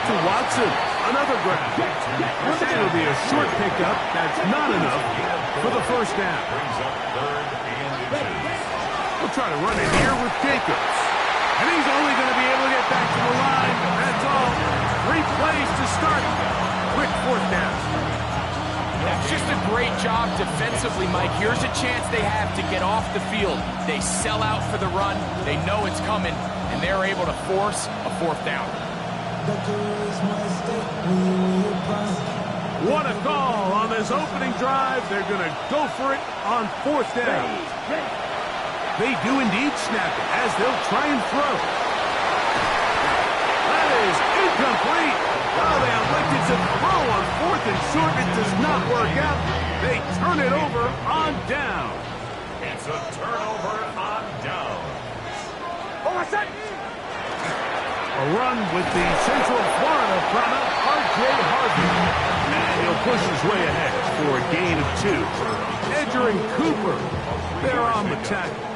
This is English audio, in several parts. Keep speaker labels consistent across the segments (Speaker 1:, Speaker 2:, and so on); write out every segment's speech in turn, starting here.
Speaker 1: to Watson. Another grab. And it'll be a short pickup. That's not enough for the first down. We'll try to run it here with Jacobs. And he's only going to be able to get back to the line. That's all. 3 plays to start. Quick fourth down.
Speaker 2: That's just a great job defensively, Mike. Here's a chance they have to get off the field. They sell out for the run. They know it's coming, and they're able to force a fourth down.
Speaker 1: What a call on this opening drive. They're going to go for it on fourth down. They do indeed snap it as they'll try and throw. That is incomplete. Oh, they elected to throw on fourth and short. It does not work out. They turn it over on down.
Speaker 3: It's a turnover on down.
Speaker 1: A run with the Central Florida product, R.J. Harvey. And he'll push his way ahead for a gain of 2. Edger and Cooper, they're on the tackle.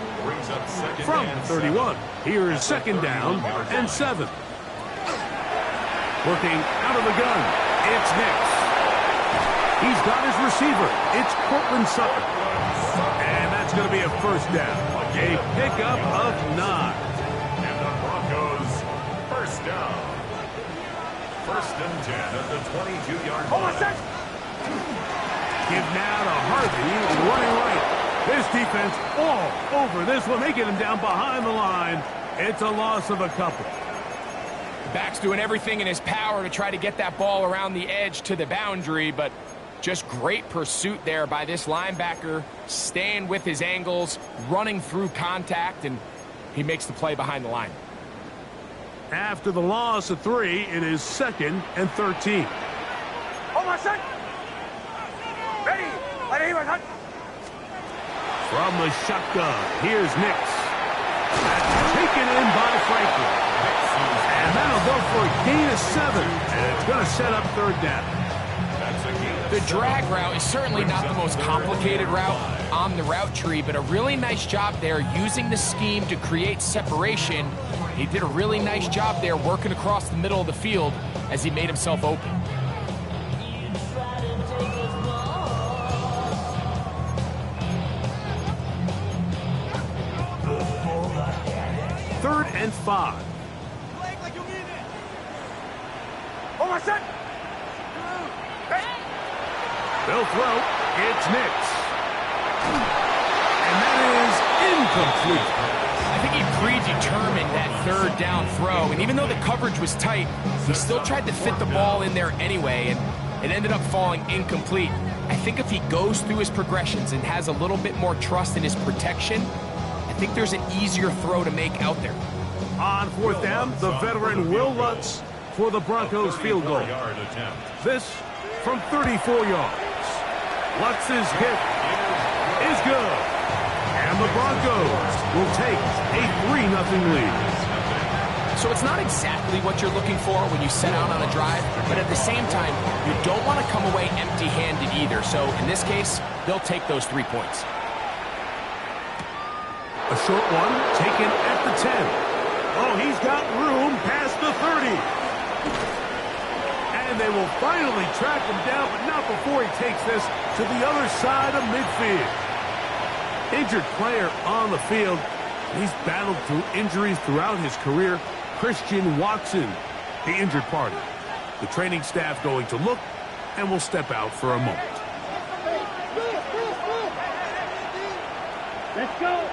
Speaker 1: From 31, here's second down and 7. Working out of the gun, it's Nix. He's got his receiver. It's Cortland Sutton. And that's going to be a first down. A pickup of 9.
Speaker 3: And the Broncos, first down. First and 10 at the 22-yard line.
Speaker 1: Give now to Harvey, running right. This defense all over this one. They get him down behind the line. It's a loss of a couple.
Speaker 2: Back's doing everything in his power to try to get that ball around the edge to the boundary, but just great pursuit there by this linebacker, staying with his angles, running through contact, and he makes the play behind the line.
Speaker 1: After the loss of 3, it is second and 13. From the shotgun, here's Nix. That's taken in by Franklin. And that'll go for a gain of 7. And it's going to set up third down.
Speaker 2: The drag route is certainly not the most complicated route on the route tree, but a really nice job there using the scheme to create separation. He did a really nice job there working across the middle of the field as he made himself open.
Speaker 1: Third and 5. They'll throw. It's Nix. And that is incomplete.
Speaker 2: I think he predetermined that third down throw, and even though the coverage was tight, he still tried to fit the ball in there anyway, and it ended up falling incomplete. I think if he goes through his progressions and has a little bit more trust in his protection, I think there's an easier throw to make out there.
Speaker 1: On fourth down, the veteran Will Lutz for the Broncos field goal. This from 34 yards. Lutz's hit is good. And the Broncos will take a 3-0 lead.
Speaker 2: So it's not exactly what you're looking for when you set out on a drive, but at the same time, you don't want to come away empty-handed either. So in this case, they'll take those 3 points.
Speaker 1: A short one taken at the 10. Oh, he's got room past the 30. And they will finally track him down, but not before he takes this to the other side of midfield. Injured player on the field. He's battled through injuries throughout his career. Christian Watson, the injured party. The training staff going to look and will step out for a moment.
Speaker 4: Let's go.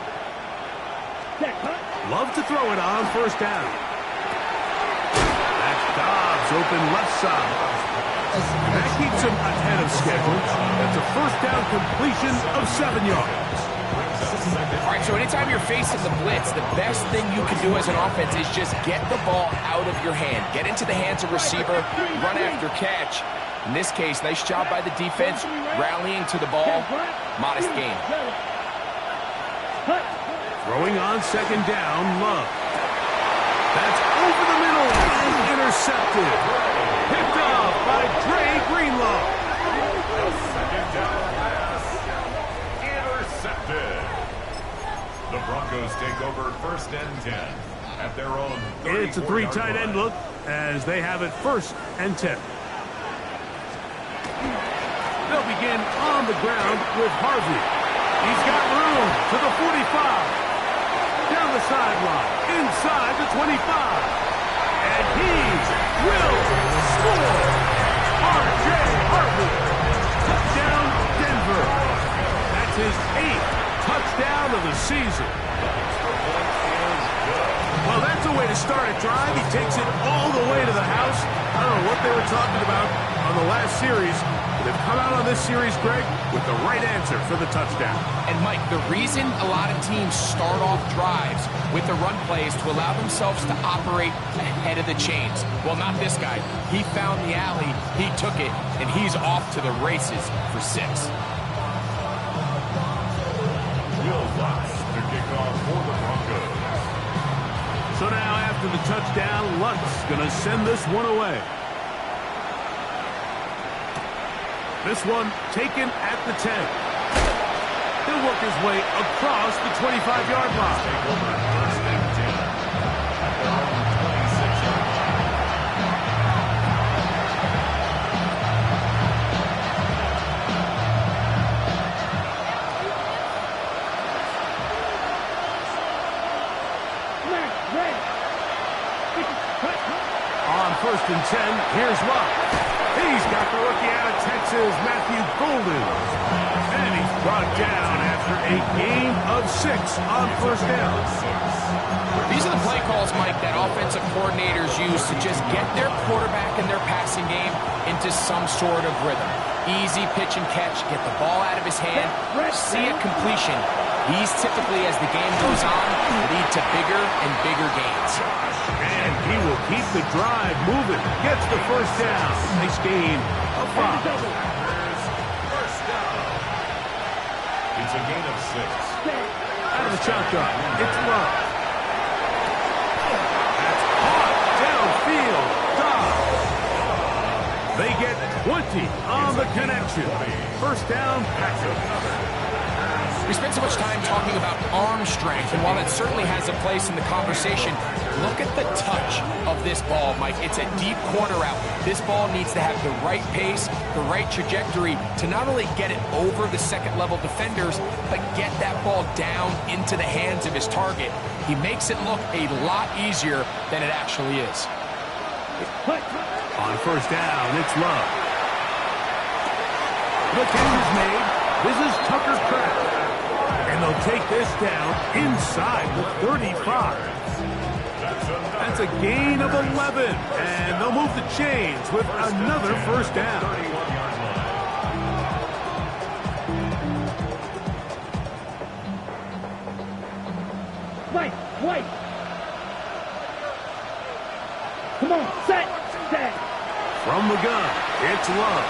Speaker 1: Love to throw it on first down. That's Dobbs open left side. That keeps him ahead of schedule. That's a first down completion of 7 yards.
Speaker 2: All right, so anytime you're facing the blitz, the best thing you can do as an offense is just get the ball out of your hand. Get into the hands of receiver, run after catch. In this case, nice job by the defense, rallying to the ball. Modest gain.
Speaker 1: Throwing on second down, Love. That's over the middle and intercepted. Picked off by Dre Greenlaw.
Speaker 3: Second down pass. Intercepted. The Broncos take over first and 10 at their own 34-yard
Speaker 1: It's a 3 tight end look. as they have it 1st and 10. They'll begin on the ground with Harvey. He's got room to the 45. Down the sideline, inside the 25. And he will score. R.J. Harvey. Touchdown, Denver. That's his 8th touchdown of the season. Well, that's a way to start a drive. He takes it all the way to the house. I don't know what they were talking about on the last series. They've come out on this series, Greg, with the right answer for the touchdown.
Speaker 2: And, Mike, the reason a lot of teams start off drives with the run plays to allow themselves to operate ahead of the chains. Well, not this guy. He found the alley, he took it, and he's off to the races for 6.
Speaker 3: Will Lutz to kick off for the Broncos.
Speaker 1: So now after the touchdown, Lutz going to send this one away. This one taken at the 10. He'll work his way across the 25-yard line.
Speaker 3: Take over 1st and 10 at their own 26-yard line.
Speaker 1: On 1st and 10, here's Lutz. He's got the rookie out of Texas, Matthew Golden. And he's brought down after a gain of 6 on 1st down.
Speaker 2: These are the play calls, Mike, that offensive coordinators use to just get their quarterback and their passing game into some sort of rhythm. Easy pitch and catch, get the ball out of his hand, see a completion. These typically, as the game goes on, lead to bigger and bigger gains.
Speaker 1: And he will keep the drive moving. Gets the 1st down. Nice gain of 5.
Speaker 3: First down. It's a gain of 6.
Speaker 1: Out of the shotgun. It's Love. That's caught downfield. Dobbs. They get 20 on the connection. 1st down, Packers.
Speaker 2: We spent so much time talking about arm strength, and while that certainly has a place in the conversation, look at the touch of this ball, Mike. It's a deep corner route. This ball needs to have the right pace, the right trajectory to not only get it over the second-level defenders, but get that ball down into the hands of his target. He makes it look a lot easier than it actually is.
Speaker 1: On 1st down, it's Love. The catch is made. This is Tucker Kraft. And they'll take this down inside the 35. That's a gain of 11. And they'll move the chains with another 1st down.
Speaker 3: 31-yard line.
Speaker 4: Wait. Come on, set.
Speaker 1: From the gun, it's Love.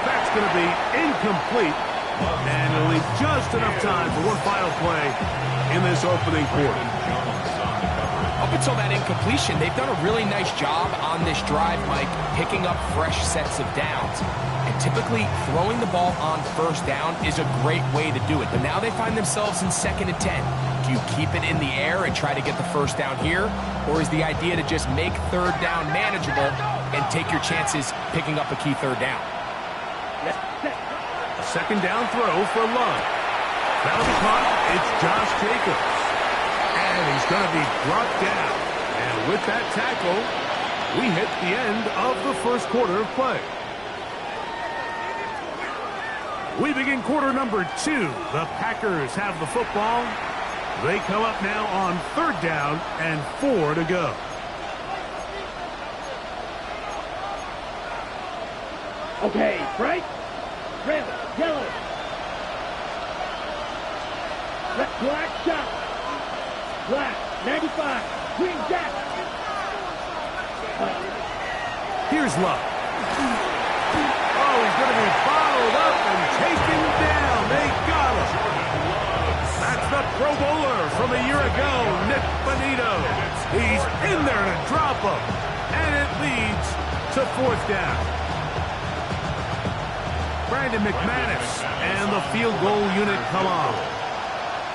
Speaker 1: That's going to be incomplete. And it'll leave just enough time for one final play in this opening quarter.
Speaker 2: Up until that incompletion, they've done a really nice job on this drive, Mike, picking up fresh sets of downs. And typically, throwing the ball on 1st down is a great way to do it. But now they find themselves in 2nd and 10. Do you keep it in the air and try to get the 1st down here? Or is the idea to just make 3rd down manageable and take your chances picking up a key 3rd down?
Speaker 1: A 2nd down throw for Love. That'll be caught. It's Josh Jacobs. And he's going to be brought down. And with that tackle, we hit the end of the 1st quarter of play. We begin quarter number 2. The Packers have the football. They come up now on 3rd down and 4 to go.
Speaker 4: Okay, right? Red, yellow. Black shot. Black, 95. Green jack.
Speaker 1: Here's Love. Oh, he's going to be followed up and taken down. They got him. That's the Pro Bowler from a year ago, Nick Bonito. He's in there to drop him. And it leads to 4th down. Brandon McManus and the field goal unit come on.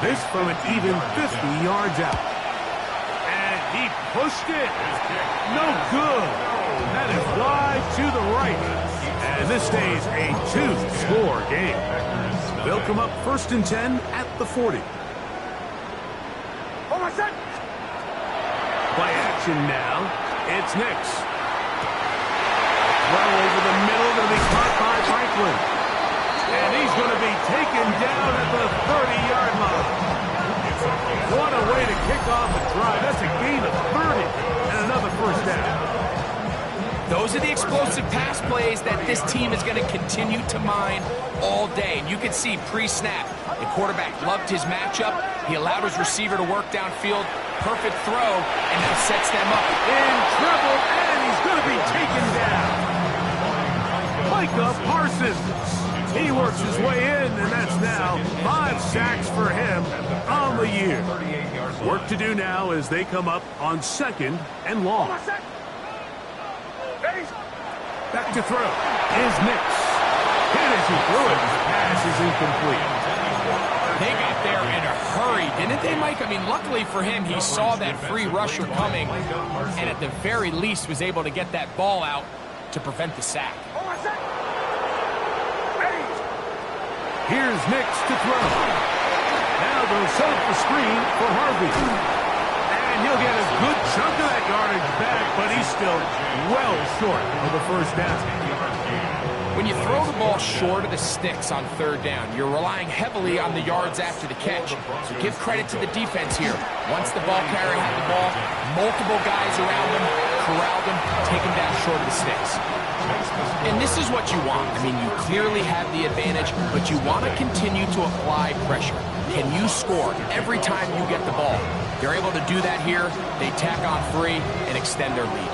Speaker 1: This from an even 50 yards out. And he pushed it. No good. That is wide to the right. And this stays a 2-score game. They'll come up 1st and 10 at the 40. Play action now. It's Nix. Well over the middle, going to be caught by Franklin. And he's going to be taken down at the 30-yard line. What a way to kick off a drive. That's a gain of 30 and another first down.
Speaker 2: Those are the explosive pass plays that this team is going to continue to mine all day. And you can see pre-snap, the quarterback loved his matchup. He allowed his receiver to work downfield. Perfect throw, and now sets them up.
Speaker 1: In trouble, and he's going to be taken down. Micah Parsons. He works his way in, and that's now 5 sacks for him on the year. Work to do now as they come up on 2nd and long. Back to throw is Nix. Hit as he threw it. Pass is incomplete.
Speaker 2: They got there in a hurry, didn't they, Mike? I mean, luckily for him, he saw that free rusher coming, and at the very least was able to get that ball out to prevent the sack.
Speaker 1: Here's Nix to throw. Now they'll set up the screen for Harvey. And he'll get a good chunk of that yardage back, but he's still well short of the first down.
Speaker 2: When you throw the ball short of the sticks on 3rd down, you're relying heavily on the yards after the catch. So give credit to the defense here. Once the ball carrier had the ball, multiple guys around him, corralled him, take him down short of the sticks. And this is what you want. I mean, you clearly have the advantage, but you want to continue to apply pressure. Can you score every time you get the ball? They're able to do that here. They tack on 3 and extend their lead.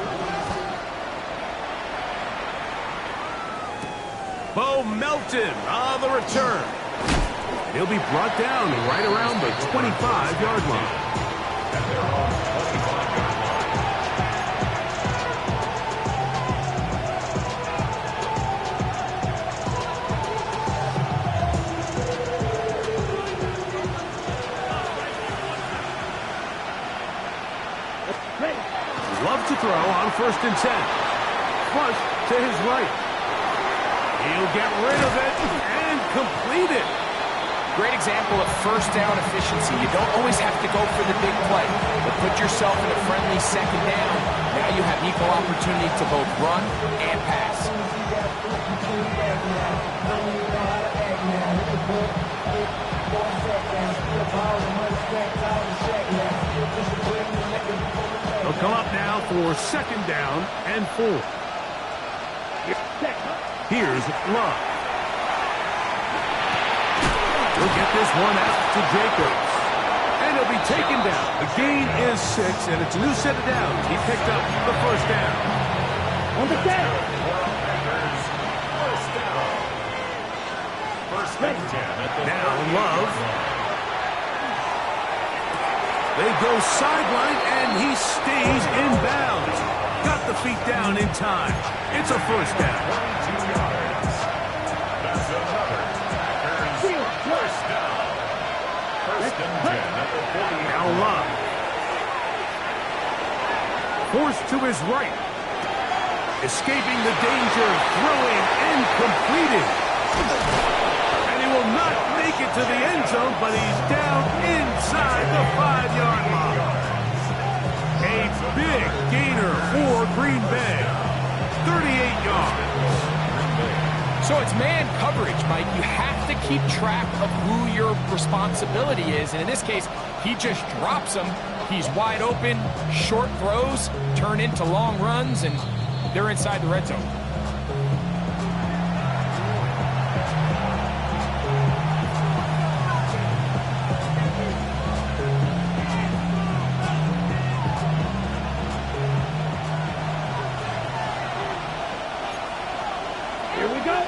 Speaker 1: Bo Melton on the return. He'll be brought down right around the 25-yard line. Love to throw on 1st and 10. Flush to his right. He'll get rid of it and complete it.
Speaker 2: Great example of first down efficiency. You don't always have to go for the big play, but put yourself in a friendly 2nd down. Now you have equal opportunity to both run and pass.
Speaker 1: They'll come up now for 2nd down and 4. Here's Love. He'll get this one out to Jacobs. And he'll be taken down. The gain is 6, and it's a new set of downs. He picked up the first down.
Speaker 4: On the down.
Speaker 1: Now Love. They go sideline, and he stays in bounds. Got the feet down in time. It's a first down. Now Love. Forced to his right. Escaping the danger, throwing and completing. And he will not make it to the end zone, but he's down inside the 5-yard line. A big gainer for Green Bay. 38 yards.
Speaker 2: So it's man coverage, Mike. You have to keep track of who your responsibility is. And in this case, he just drops him. He's wide open. Short throws turn into long runs, and they're inside the red zone.
Speaker 4: Here we go.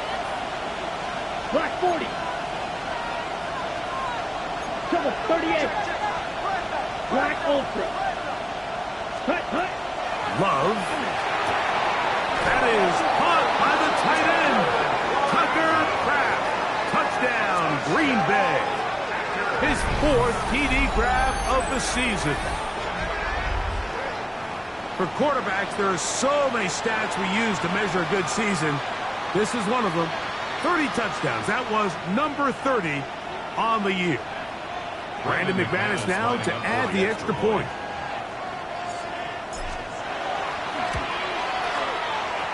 Speaker 4: Black 40. Double 38. Black Ultra. Hut, hut.
Speaker 1: Love. That is caught by the tight end. Tucker Kraft. Touchdown, Green Bay. His 4th TD grab of the season. For quarterbacks, there are so many stats we use to measure a good season. This is one of them. 30 touchdowns. That was number 30 on the year. Brandon McManus now to add the extra point.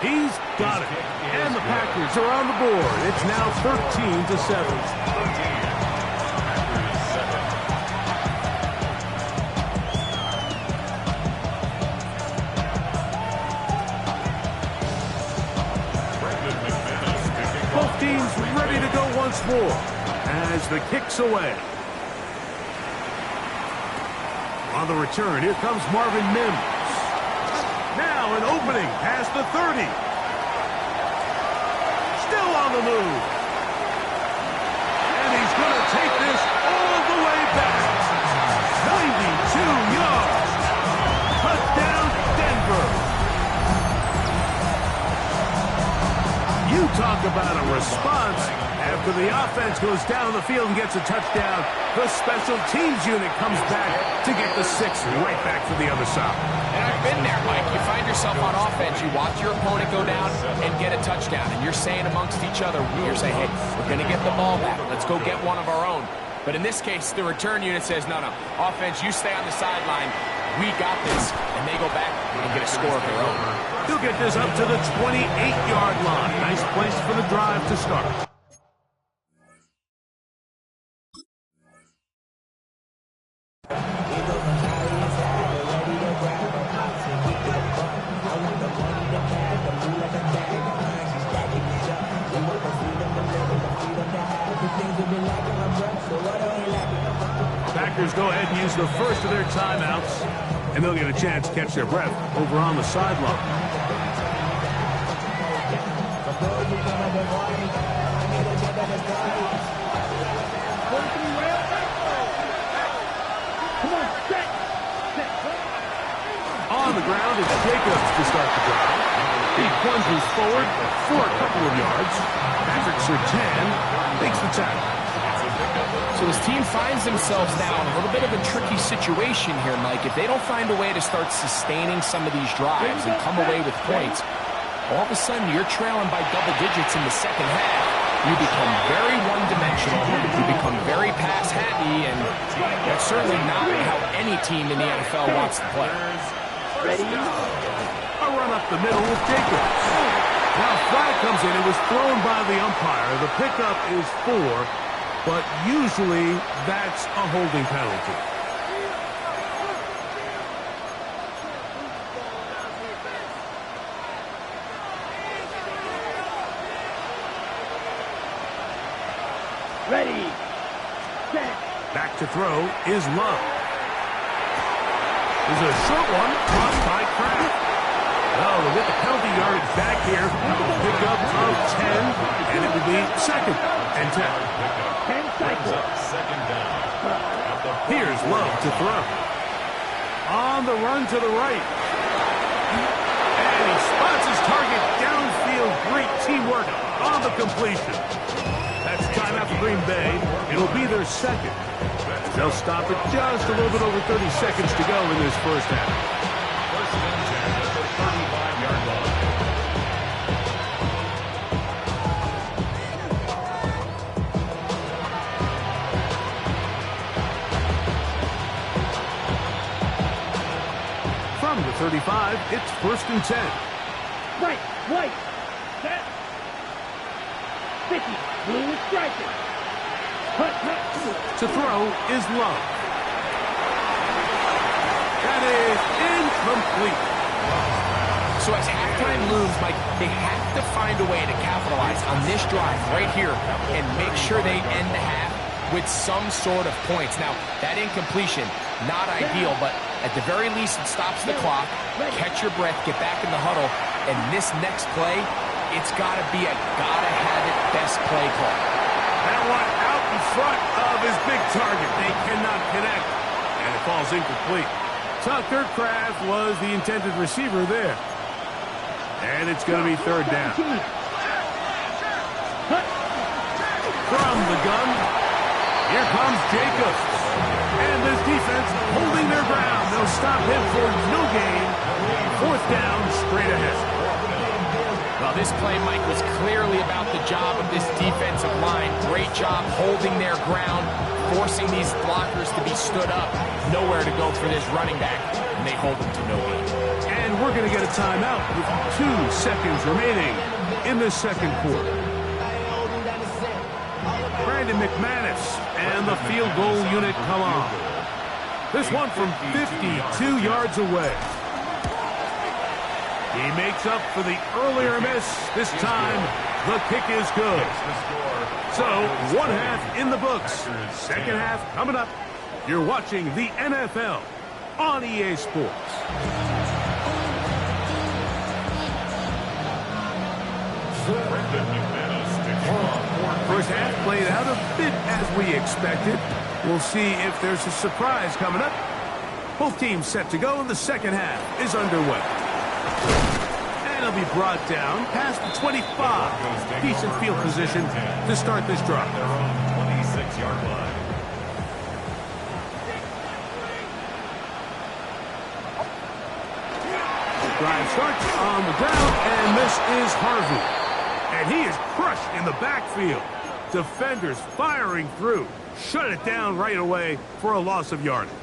Speaker 1: He's got it. And the Packers are on the board. It's now 13-7. Both teams ready to go once more as the kick's away. On the return, here comes Marvin Mims. Now an opening past the 30. Still on the move. And he's going to take this all the way back. 92 yards. Touchdown, Denver. You talk about a response. After the offense goes down the field and gets a touchdown, the special teams unit comes back to get the 6 right back to the other side.
Speaker 2: And I've been there, Mike. You find yourself on offense, you watch your opponent go down and get a touchdown, and you're saying amongst each other, you're saying, hey, we're going to get the ball back. Let's go get one of our own. But in this case, the return unit says, no, offense, you stay on the sideline. We got this. And they go back and get a score of their own.
Speaker 1: He'll get this up to the 28-yard line. Nice place for the drive to start. Packers go ahead and use the first of their timeouts, and they'll get a chance to catch their breath over on the sideline. On the ground is Jacobs to start the drive. He plunges forward for a couple of yards. Patrick Surtain makes the tackle.
Speaker 2: So his team finds themselves now in a little bit of a tricky situation here, Mike. If they don't find a way to start sustaining some of these drives and come away with points, all of a sudden you're trailing by double digits in the second half. You become very one-dimensional, you become very pass-happy, and that's certainly not how any team in the NFL wants to play.
Speaker 1: Ready? A run up the middle with Jacobs. Now flag comes in. It was thrown by the umpire. The pickup is 4. But usually, that's a holding penalty.
Speaker 4: Ready. Set.
Speaker 1: Back to throw is Love. There's a short one, crossed by Kraft. Oh, we'll get the penalty yardage back here. Pickup of 10, and it will be 2nd and 10.
Speaker 4: 10 cycles.
Speaker 3: Second down.
Speaker 1: Here's Love to throw. On the run to the right. And he spots his target downfield. Great teamwork on the completion. That's timeout for Green Bay. It'll be their 2nd. They'll stop it just a little bit over 30 seconds to go in this first half.
Speaker 3: First and 10 at the 35-yard line.
Speaker 1: From the 35, it's 1st and 10.
Speaker 4: Right. White. Set. 50. Blue is striking. Cut.
Speaker 1: To throw is Love. That is incomplete.
Speaker 2: So as halftime looms, Mike, they have to find a way to capitalize on this drive right here and make sure they end the half with some sort of points. Now, that incompletion, not ideal, but at the very least, it stops the clock. Catch your breath, get back in the huddle, and this next play, it's got to be a gotta-have-it best play call.
Speaker 1: That one out in front of his big target. They cannot connect, and it falls incomplete. Tucker Kraft was the intended receiver there. And it's going to be 3rd down. From the gun, here comes Jacobs. And this defense holding their ground. They'll stop him for no gain. 4th down, straight ahead.
Speaker 2: Well, this play, Mike, was clearly about the job of this defensive line. Great job holding their ground, forcing these blockers to be stood up. Nowhere to go for this running back, and they hold him to no gain.
Speaker 1: And we're going to get a timeout with 2 seconds remaining in the second quarter. Brandon McManus and the field goal unit come on. This one from 52 yards away. He makes up for the earlier miss. This time, the kick is good. So, 1 half in the books. Second half coming up. You're watching the NFL on EA Sports. First half played out a bit as we expected. We'll see if there's a surprise coming up. Both teams set to go, and the second half is underway. And he'll be brought down past the 25. Decent field position to start this drive.
Speaker 3: Their own 26-yard line.
Speaker 1: Drive starts on the ground, and this is Harvey. And he is crushed in the backfield. Defenders firing through. Shut it down right away for a loss of yardage.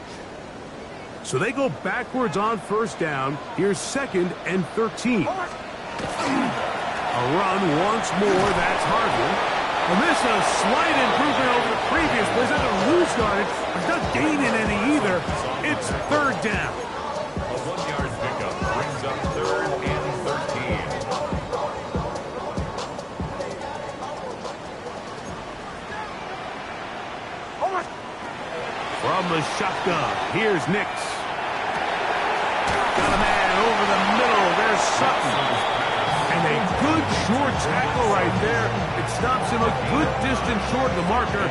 Speaker 1: So they go backwards on first down. Here's 2nd and 13. A run once more. That's Harvey. And this is a slight improvement over the previous play. It's not a lose yardage, but not gaining any either. It's 3rd down.
Speaker 3: A 1-yard pickup brings up 3rd and 13.
Speaker 1: From the shotgun, here's Nix. Got a man over the middle. There's Sutton. And a good short tackle right there. It stops him a good distance short of the marker.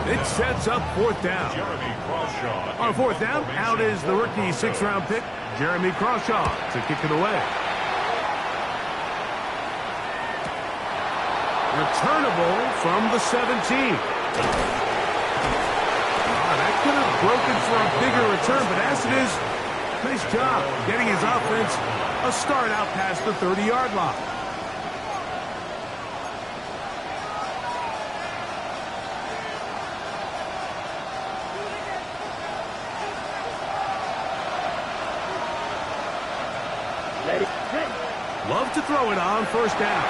Speaker 1: It sets up 4th down.
Speaker 3: Jeremy Crawshaw.
Speaker 1: On 4th down, out is the rookie 6th-round pick, Jeremy Crawshaw, to kick it away. Returnable from the 17. That could have broken for a bigger return, but as it is, nice job getting his offense a start out past the 30-yard line. Love to throw it on first down.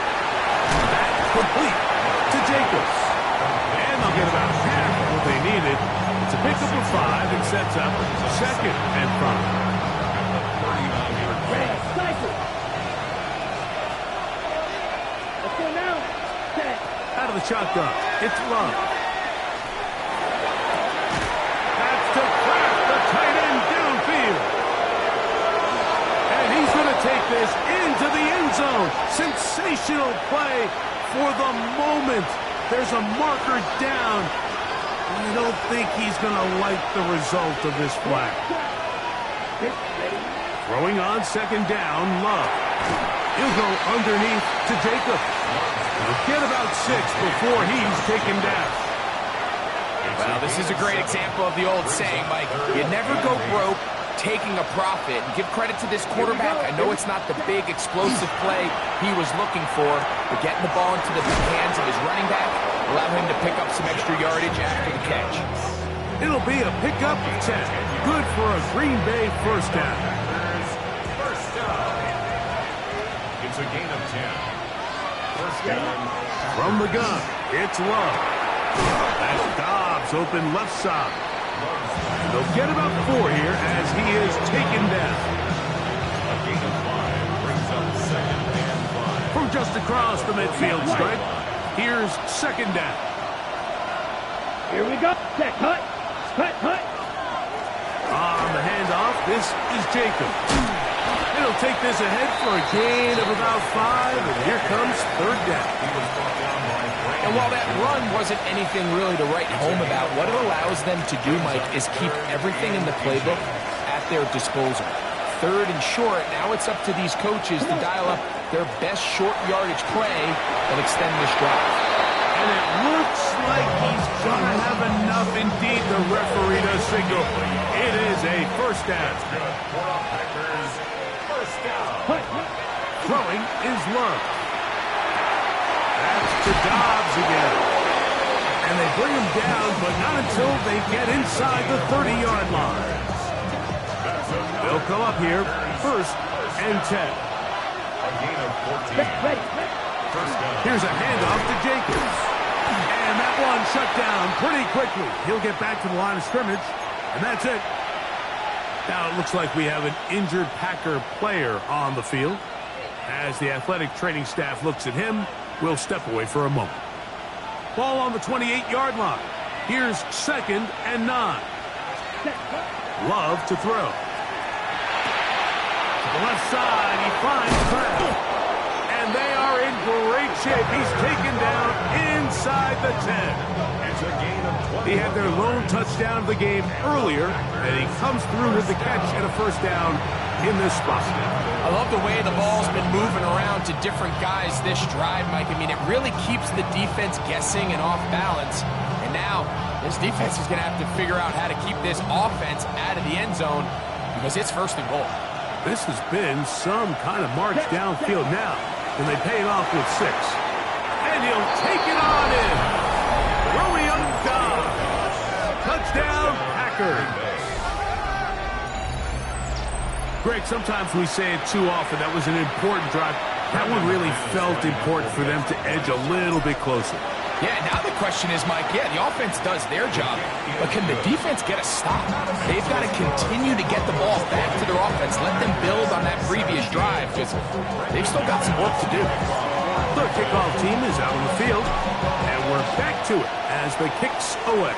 Speaker 1: That's complete to Jacobs. And they'll get about half of what they needed. It's a pickup of 5 and sets up 2nd and 5.
Speaker 4: Let's go now.
Speaker 1: Out of the shotgun, it's Love. That's to Kraft, the tight end downfield. And he's going to take this into the end zone. Sensational play for the moment. There's a marker down. I don't think he's going to like the result of this flag. Throwing on 2nd down, Love. He'll go underneath to Jacobs. He'll get about 6 before he's taken down.
Speaker 2: Well, this is a great example of the old saying, Mike. You never go broke taking a profit. And give credit to this quarterback. I know it's not the big explosive play he was looking for, but getting the ball into the hands of his running back allowed him to pick up some extra yardage after the catch.
Speaker 1: It'll be a pickup of 10. Good for a Green Bay first down.
Speaker 3: First down. It's a gain of 10. First down.
Speaker 1: From the gun, it's Love. That's Dobbs open left side. They'll get about 4 here as he is taken down.
Speaker 3: A gain of 5 brings up 2nd and 5.
Speaker 1: From just across the midfield stripe, here's 2nd down.
Speaker 4: Here we go. Check, hut. Hut.
Speaker 1: On the handoff, this is Jacob. He'll take this ahead for a gain of about 5, and here comes 3rd down.
Speaker 3: He was brought down by Brandon.
Speaker 2: And while that run wasn't anything really to write home about, what it allows them to do, Mike, is keep everything in the playbook at their disposal. 3rd and short, now it's up to these coaches to dial up their best short yardage play and extend this drive.
Speaker 1: And it looks like he's going to have enough indeed, the referee to signal. It is a first down.
Speaker 3: Good for the Packers. First first down.
Speaker 1: Throwing is Love. That's to Dobbs again. And they bring him down, but not until they get inside the 30-yard line. They'll come up here, 1st and 10.
Speaker 3: A gain of 14. First down.
Speaker 1: Here's a handoff to Jenkins. And that one shut down pretty quickly. He'll get back to the line of scrimmage, and that's it. Now it looks like we have an injured Packer player on the field. As the athletic training staff looks at him, we'll step away for a moment. Ball on the 28-yard line. Here's 2nd and 9. Love to throw. To the left side, he finds Kraft. And they are in great shape. He's taken down inside the 10.
Speaker 3: It's a gain of 20.
Speaker 1: He had their lone touchdown of the game earlier, and he comes through with the catch and a first down in this spot.
Speaker 2: I love the way the ball's been moving around to different guys this drive, Mike. I mean, it really keeps the defense guessing and off balance. And now, this defense is going to have to figure out how to keep this offense out of the end zone because it's 1st and goal.
Speaker 1: This has been some kind of march downfield now, and they pay it off with 6. And he'll take it on in. William Dobbs. Touchdown, Packers. Greg, sometimes we say it too often. That was an important drive. That one really felt important for them to edge a little bit closer.
Speaker 2: Yeah, now the question is, Mike, the offense does their job, but can the defense get a stop? They've got to continue to get the ball back to their offense, let them build on that previous drive, because they've still got some work to do.
Speaker 1: The kickoff team is out on the field, and we're back to it as the kicks away.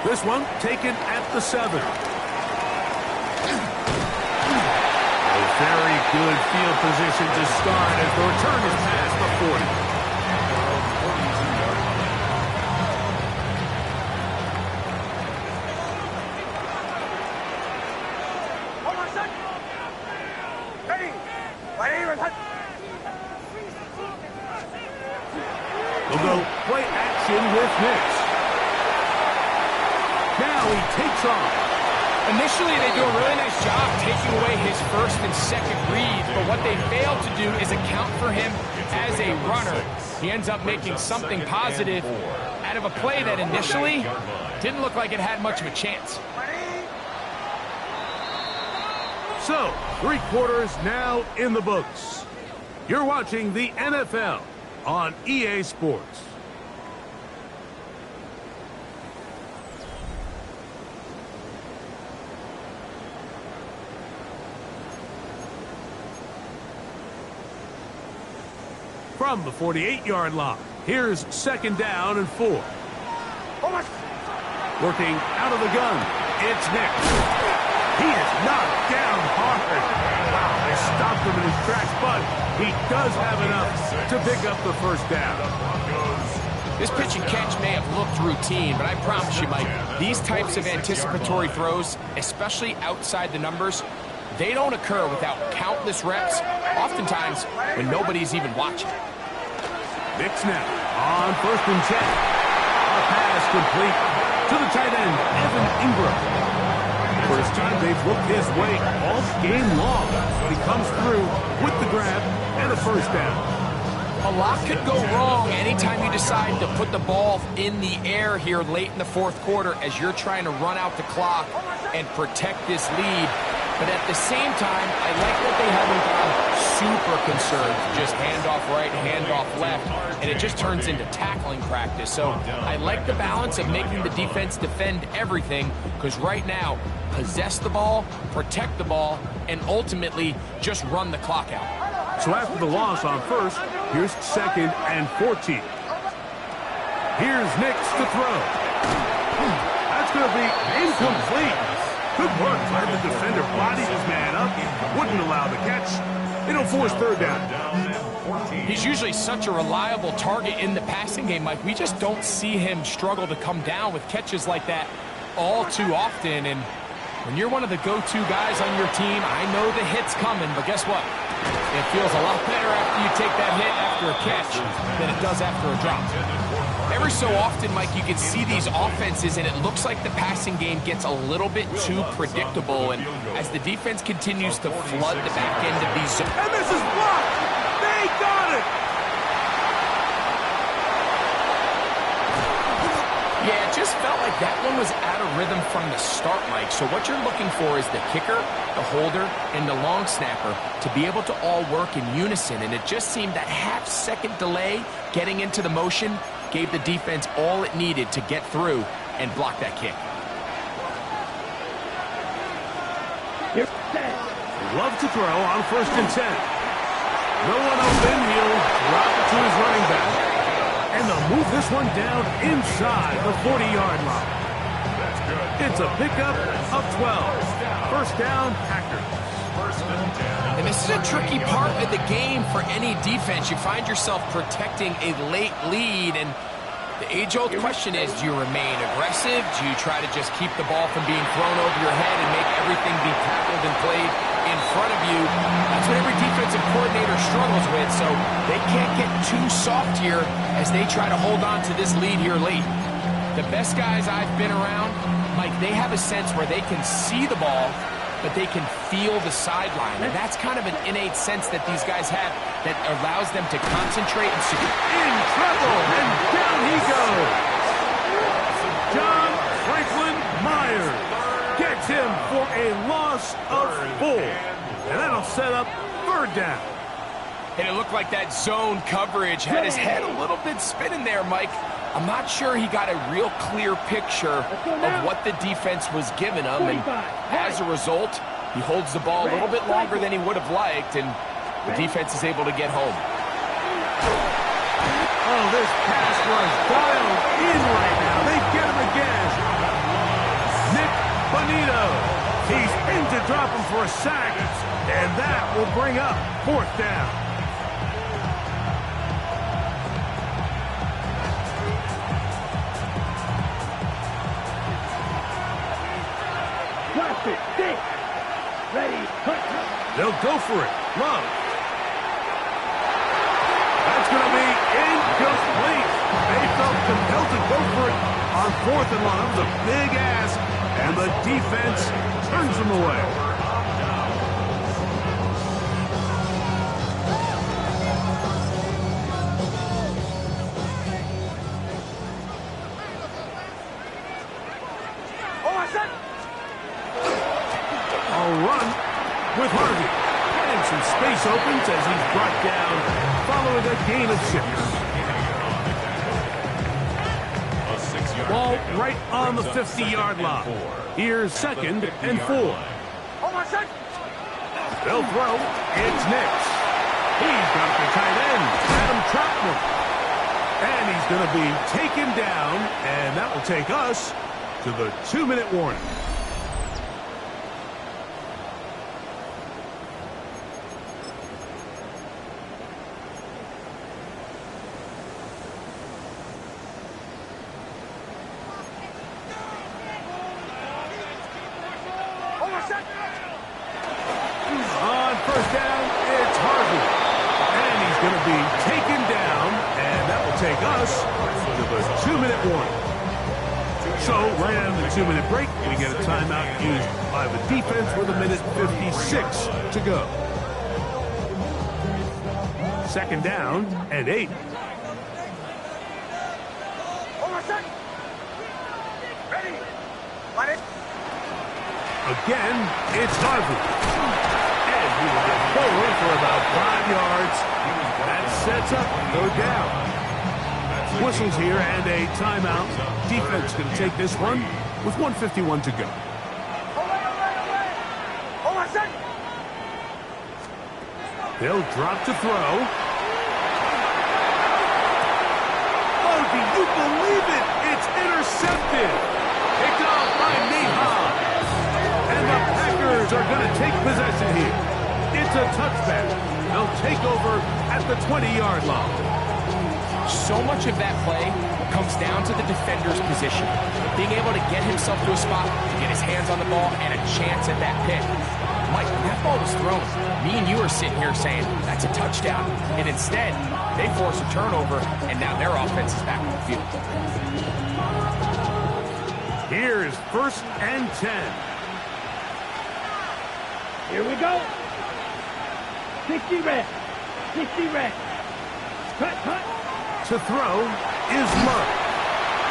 Speaker 1: This one taken at the 7. Very good field position to start as the return is past the 40. We'll go play action with Nix. Now he takes off.
Speaker 2: Initially, they do a really nice job taking away his 1st and 2nd reads, but what they fail to do is account for him as a runner. He ends up making something positive out of a play that initially didn't look like it had much of a chance.
Speaker 1: So, 3 quarters now in the books. You're watching the NFL on EA Sports. From the 48-yard line, here's 2nd down and 4. Working out of the gun, it's Nix. He is knocked down hard. Wow, they stopped him in his tracks, but he does have enough to pick up the 1st down.
Speaker 2: This pitch and catch may have looked routine, but I promise you, Mike, these types of anticipatory throws, especially outside the numbers, they don't occur without countless reps, oftentimes when nobody's even watching.
Speaker 1: Nix now on 1st and 10. A pass complete to the tight end, Evan Ingram. First time they've looked his way all game long. He comes through with the grab and a 1st down.
Speaker 2: A lot could go wrong anytime you decide to put the ball in the air here late in the 4th quarter as you're trying to run out the clock and protect this lead. But at the same time, I like that they haven't gone super conserved. Just handoff right, handoff left, and it just turns into tackling practice. So I like the balance of making the defense defend everything, because right now, possess the ball, protect the ball, and ultimately just run the clock out.
Speaker 1: So after the loss on 1st, here's 2nd and 14. Here's Nix to throw. That's going to be incomplete. Good work. Let the defender body his man up. Wouldn't allow the catch. It'll force 3rd down.
Speaker 2: He's usually such a reliable target in the passing game, Mike. We just don't see him struggle to come down with catches like that all too often. And when you're one of the go-to guys on your team, I know the hit's coming, but guess what? It feels a lot better after you take that hit after a catch than it does after a drop. Every so often, Mike, you can see these offenses, and it looks like the passing game gets a little bit too predictable. And as the defense continues to flood the back end of these zones.
Speaker 1: And this is blocked! They got it!
Speaker 2: Yeah, it just felt like that one was out of rhythm from the start, Mike. So what you're looking for is the kicker, the holder, and the long snapper to be able to all work in unison. And it just seemed that half-second delay getting into the motion gave the defense all it needed to get through and block that kick.
Speaker 1: Love to throw on 1st and 10. No one open. He'll drop it to his running back. And they'll move this one down inside the 40-yard line. It's a pickup of 12. 1st down, Packers.
Speaker 2: And this is a tricky part of the game for any defense. You find yourself protecting a late lead, and the age-old question is, do you remain aggressive? Do you try to just keep the ball from being thrown over your head and make everything be tackled and played in front of you? That's what every defensive coordinator struggles with, so they can't get too soft here as they try to hold on to this lead here late. The best guys I've been around, Mike, they have a sense where they can see the ball, but they can feel the sideline. And that's kind of an innate sense that these guys have that allows them to concentrate and secure.
Speaker 1: In trouble, and down he goes. John Franklin Myers gets him for a loss of 4. And that'll set up 3rd down.
Speaker 2: And it looked like that zone coverage had his head a little bit spinning there, Mike. I'm not sure he got a real clear picture of what the defense was giving him, and as a result, he holds the ball a little bit longer than he would have liked, and the defense is able to get home.
Speaker 1: Oh, this pass was dialed in right now. They get him again. Nick Bonito. He's in to drop him for a sack, and that will bring up 4th down.
Speaker 4: Ready,
Speaker 1: they'll go for it. Love. That's going to be incomplete. They felt compelled to go for it on 4th and long. That was a big ask, and the defense turns them away. Run with Harvey. And some space opens as he's brought down following a gain of 6. Ball right on the 50-yard line. Here's 2nd and 4. They'll throw. It's Nix. He's got the tight end, Adam Troutman. And he's going to be taken down, and that will take us to the 2-minute warning. On 1st down, it's Harvey. And he's going to be taken down, and that will take us to the 2-minute warning. So, right out of the 2-minute break, we get a timeout used by the defense with 1:56 to go. 2nd down and 8. Again, it's Harvey. And he will get forward for about 5 yards. That sets up 3rd down. Whistles here and a timeout. Defense going to take this one with 1:51 to go. They'll drop to throw. Oh, do you believe it? It's intercepted. Picked off by Nate Hobbs. And the Packers are going to take possession here. It's a touchback. They'll take over at the 20-yard line.
Speaker 2: So much of that play comes down to the defender's position. Being able to get himself to a spot, to get his hands on the ball, and a chance at that pick. Mike, when that ball was thrown, me and you are sitting here saying, that's a touchdown. And instead, they force a turnover, and now their offense is back on the field.
Speaker 1: Here's 1st and 10.
Speaker 4: Here we go. 60 red. 60 red. Cut, cut.
Speaker 1: To throw is Love.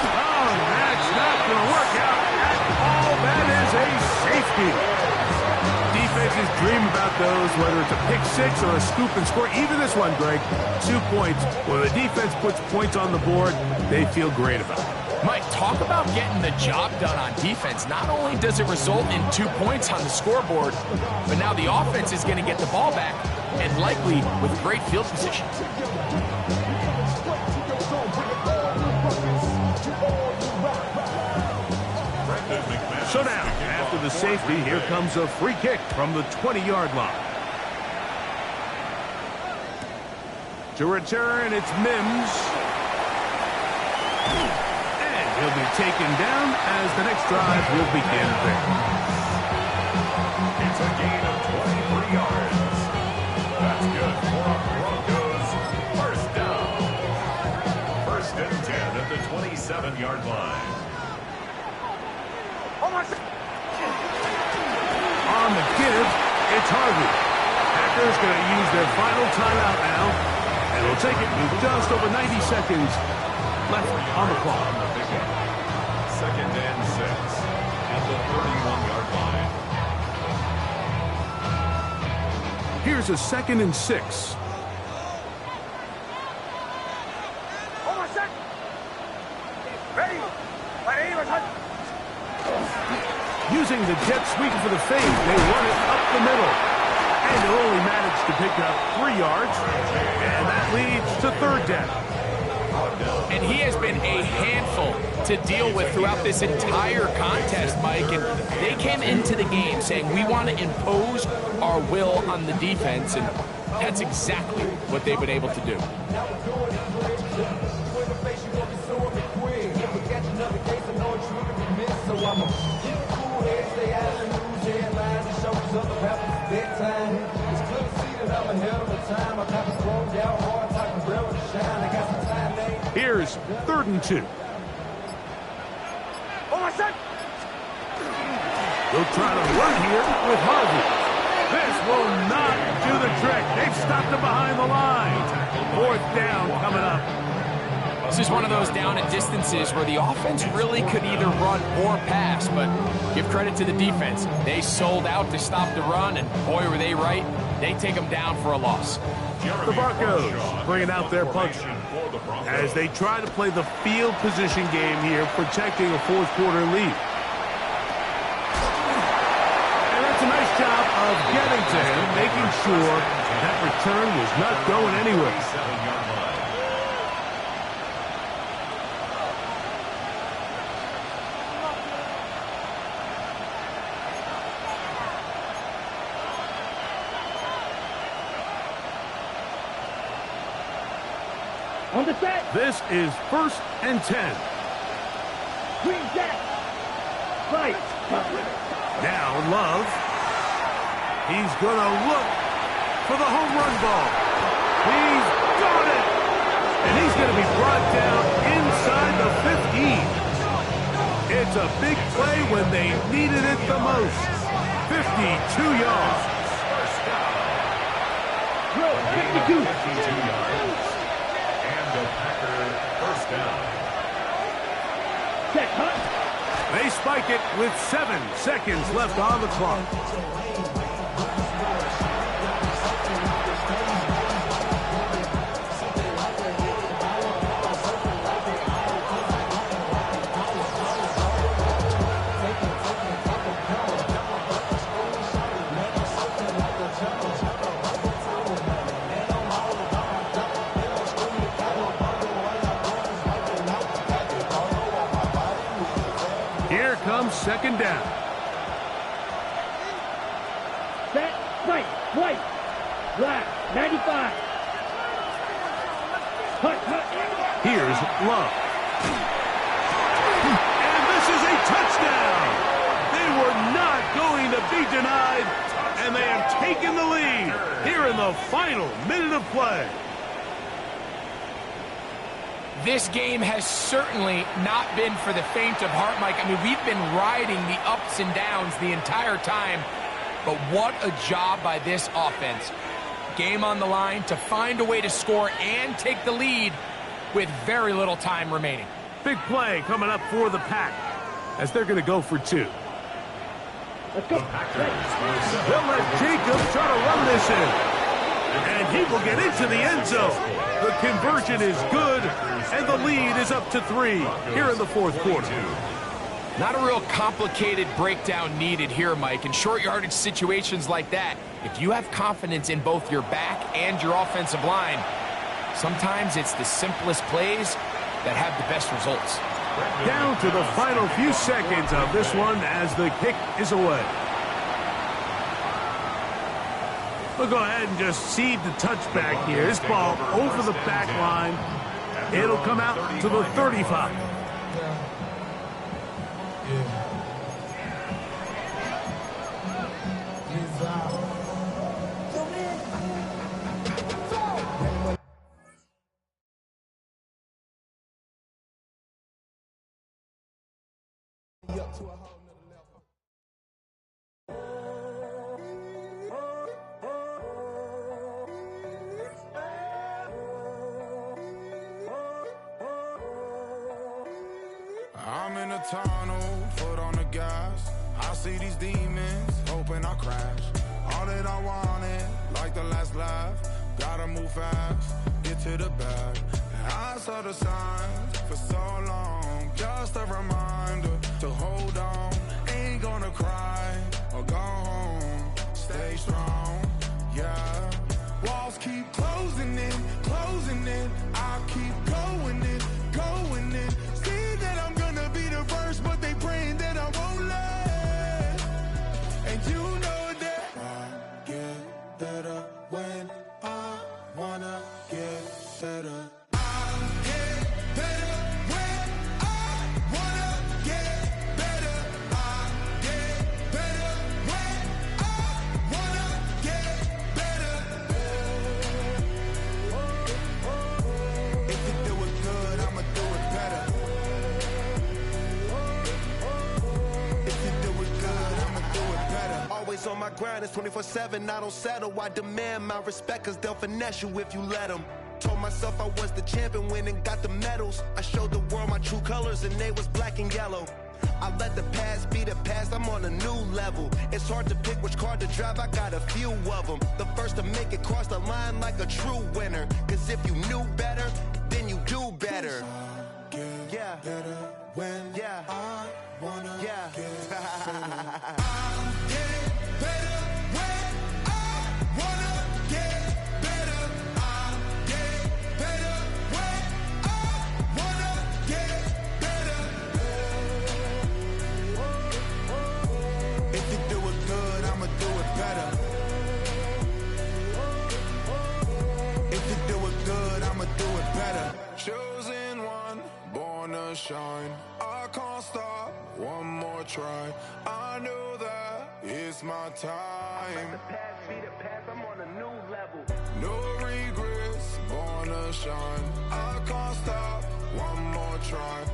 Speaker 1: Oh, that's not going to work out at all. That is a safety. Defenses dream about those, whether it's a pick six or a scoop and score. Even this one, Greg, 2 points. When the defense puts points on the board, they feel great about it.
Speaker 2: Mike, talk about getting the job done on defense. Not only does it result in 2 points on the scoreboard, but now the offense is going to get the ball back, and likely with great field position.
Speaker 1: So now, after the safety, here comes a free kick from the 20-yard line. To return, it's Mims. And he'll be taken down as the next drive will begin there.
Speaker 3: It's a gain of 23 yards. That's good for Broncos. First down. 1st and 10 at the 27-yard line.
Speaker 1: On the give, it's Harvey. Packers going to use their final timeout now. And we'll take it with just over 90 seconds left on the clock.
Speaker 3: 2nd and 6 at the 31-yard line.
Speaker 1: Here's a 2nd and 6. Using the jet sweep for the fade, they run it up the middle. And they'll only manage to pick up 3 yards. And that leads to 3rd down.
Speaker 2: And he has been a handful to deal with throughout this entire contest, Mike. And they came into the game saying, we want to impose our will on the defense. And that's exactly what they've been able to do.
Speaker 1: Here's 3rd and 2. They'll try to run here with Harvey. This will not do the trick. They've stopped him behind the line. 4th down coming up.
Speaker 2: This is one of those down and distances where the offense really could either run or pass, but give credit to the defense. They sold out to stop the run, and boy, were they right. They take them down for a loss.
Speaker 1: The Broncos bringing out their punch as they try to play the field position game here, protecting a 4th quarter lead. And that's a nice job of getting to him, making sure that return was not going anywhere.
Speaker 4: On the set.
Speaker 1: This is 1st and 10.
Speaker 4: Green jack. Right.
Speaker 1: Now Love. He's going to look for the home run ball. He's got it. And he's going to be brought down inside the 15. It's a big play when they needed it the most. 52 yards.
Speaker 4: 52.
Speaker 3: 52 yards. The Packer first down.
Speaker 4: Check, huh?
Speaker 1: They spike it with 7 seconds left on the clock. Here comes 2nd down.
Speaker 4: Set, right, white, black, 95. Hut, hut.
Speaker 1: Here's Love. And this is a touchdown. They were not going to be denied. And they have taken the lead here in the final minute of play.
Speaker 2: This game has certainly not been for the faint of heart, Mike. I mean, we've been riding the ups and downs the entire time, but what a job by this offense. Game on the line to find a way to score and take the lead with very little time remaining.
Speaker 1: Big play coming up for the Pack as they're going to go for two.
Speaker 4: Let's go.
Speaker 1: They'll let Jacobs try to run this in. And he will get into the end zone. The conversion is good, and the lead is up to 3 here in the fourth quarter.
Speaker 2: Not a real complicated breakdown needed here, Mike. In short yardage situations like that, if you have confidence in both your back and your offensive line, sometimes it's the simplest plays that have the best results.
Speaker 1: Down to the final few seconds of this one as the kick is away. We'll go ahead and just cede the touchback here. This ball over the back line. It'll come out to the 35.
Speaker 5: I'm in a tunnel, foot on the gas. I see these demons, hoping I crash. All that I wanted, like the last laugh. Gotta move fast, get to the bag. I saw the signs for so long, just a reminder to hold on. Ain't gonna cry or go home, stay strong, yeah. Walls keep closing in, I keep going in, going in. See that I'm gonna be the first, but they praying that I won't let. And you know that I get better when I wanna get better.
Speaker 6: On my grind, it's 24/7, I don't settle. I demand my respect, cause they'll finesse you if you let them. Told myself I was the champion, went and got the medals. I showed the world my true colors, and they was black and yellow. I let the past be the past, I'm on a new level. It's hard to pick which car to drive, I got a few of them. The first to make it cross the line like a true winner. Cause if you knew better, then you do better. Yeah. Better when I wanna get better.
Speaker 5: Chosen one, born to shine. I can't stop, one more try. I know that it's my time.
Speaker 6: The past be the past, I'm on a new level.
Speaker 5: No regrets, born to shine. I can't stop, one more try.